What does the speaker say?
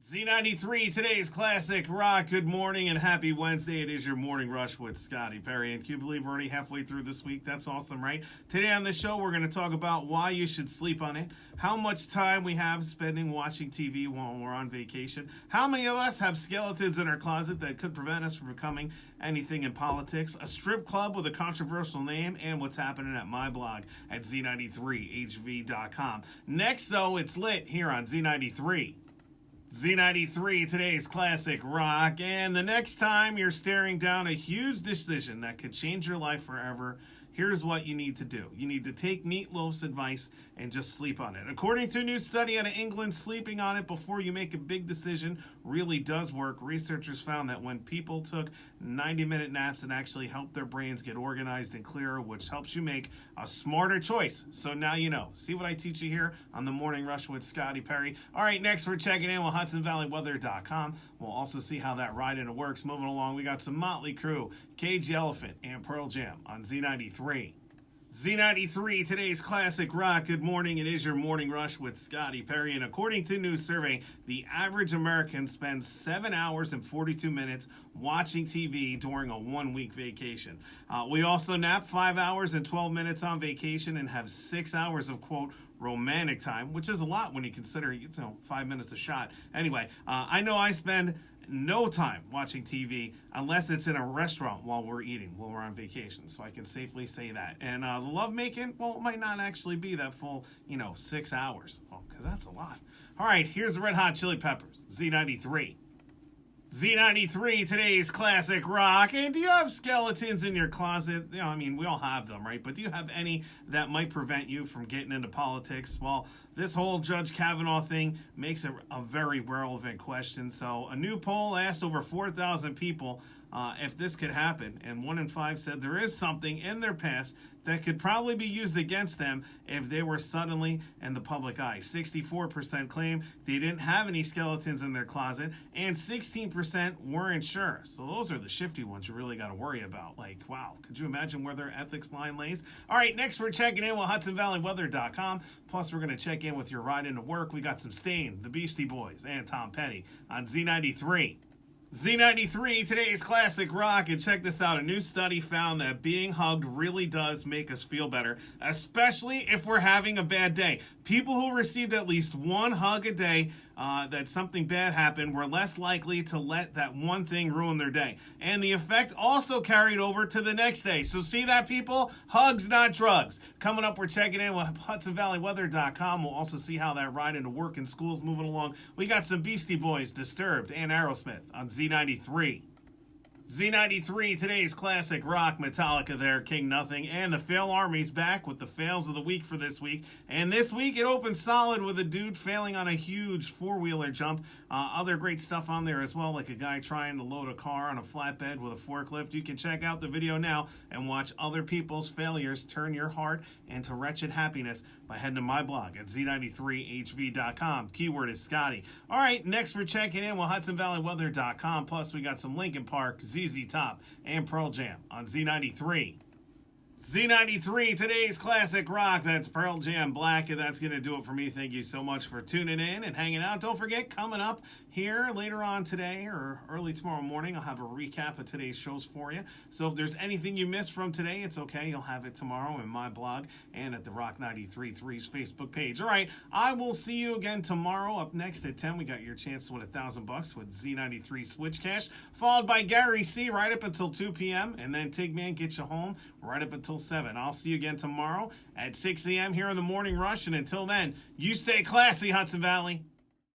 Z93, today's classic rock. Good morning and happy Wednesday. It is your morning rush with Scotty Perry. And can you believe we're already halfway through this week? That's awesome, right? Today on the show, we're going to talk about why you should sleep on it, how much time we have spending watching TV while we're on vacation, how many of us have skeletons in our closet that could prevent us from becoming anything in politics, a strip club with a controversial name, and what's happening at my blog at Z93HV.com. Next, though, it's lit here on Z93. Z93, today's classic rock, and the next time you're staring down a huge decision that could change your life forever, here's what you need to do. You need to take Meatloaf's advice and just sleep on it. According to a new study out of England, sleeping on it before you make a big decision really does work. Researchers found that when people took 90-minute naps, it actually helped their brains get organized and clearer, which helps you make a smarter choice. So now you know. See what I teach you here on the Morning Rush with Scotty Perry. All right, next we're checking in with HudsonValleyWeather.com. We'll also see how that ride into works. Moving along, we got some Motley Crue, Cage the Elephant, and Pearl Jam on Z93. Z93, today's classic rock. Good morning. It is your morning rush with Scotty Perry. And according to a new survey, the average American spends 7 hours and 42 minutes watching TV during a 1-week vacation. We also nap 5 hours and 12 minutes on vacation and have 6 hours of, quote, romantic time, which is a lot when you consider, 5 minutes a shot. Anyway, I know I spend no time watching TV unless it's in a restaurant while we're on vacation. So I can safely say that. And the lovemaking, well, it might not actually be that full, 6 hours. Well, because that's a lot. All right, here's the Red Hot Chili Peppers, Z93. Z93, today's classic rock. And do you have skeletons in your closet? We all have them, right? But do you have any that might prevent you from getting into politics? Well, this whole Judge Kavanaugh thing makes it a very relevant question. So a new poll asked over 4,000 people if this could happen, and 1 in 5 said there is something in their past that could probably be used against them if they were suddenly in the public eye. 64% claim they didn't have any skeletons in their closet, and 16% weren't sure. So those are the shifty ones you really got to worry about. Like, wow, could you imagine where their ethics line lays? All right, next we're checking in with HudsonValleyWeather.com. Plus, we're going to check in with your ride into work. We got some Stain, the Beastie Boys, and Tom Petty on Z93. Z93, today's classic rock, and check this out. A new study found that being hugged really does make us feel better, especially if we're having a bad day. People who received at least one hug a day that something bad happened were less likely to let that one thing ruin their day. And the effect also carried over to the next day. So see that, people? Hugs, not drugs. Coming up, we're checking in with HudsonValleyWeather.com. We'll also see how that ride into work and school's moving along. We got some Beastie Boys, Disturbed, and Aerosmith on Z93. Z93, today's classic rock. Metallica there, King Nothing, and the Fail Army's back with the fails of the week for this week. And this week it opened solid with a dude failing on a huge four-wheeler jump. Other great stuff on there as well, like a guy trying to load a car on a flatbed with a forklift. You can check out the video now and watch other people's failures turn your heart into wretched happiness by heading to my blog at Z93HV.com. Keyword is Scotty. All right, next we're checking in with HudsonValleyWeather.com. Plus, we got some Linkin Park, ZZ Top, and Pearl Jam on Z93. Z93, today's classic rock. That's Pearl Jam Black, and that's going to do it for me. Thank you so much for tuning in and hanging out. Don't forget, coming up here later on today or early tomorrow morning, I'll have a recap of today's shows for you. So if there's anything you missed from today, it's okay. You'll have it tomorrow in my blog and at the Rock 93.3's Facebook page. All right, I will see you again tomorrow. Up next at 10, we got your chance to win $1,000 with Z93 Switch Cash, followed by Gary C. right up until 2 p.m., and then Tigman gets you home right up until 7. I'll see you again tomorrow at 6 a.m. here in the Morning Rush, and until then, you stay classy, Hudson Valley.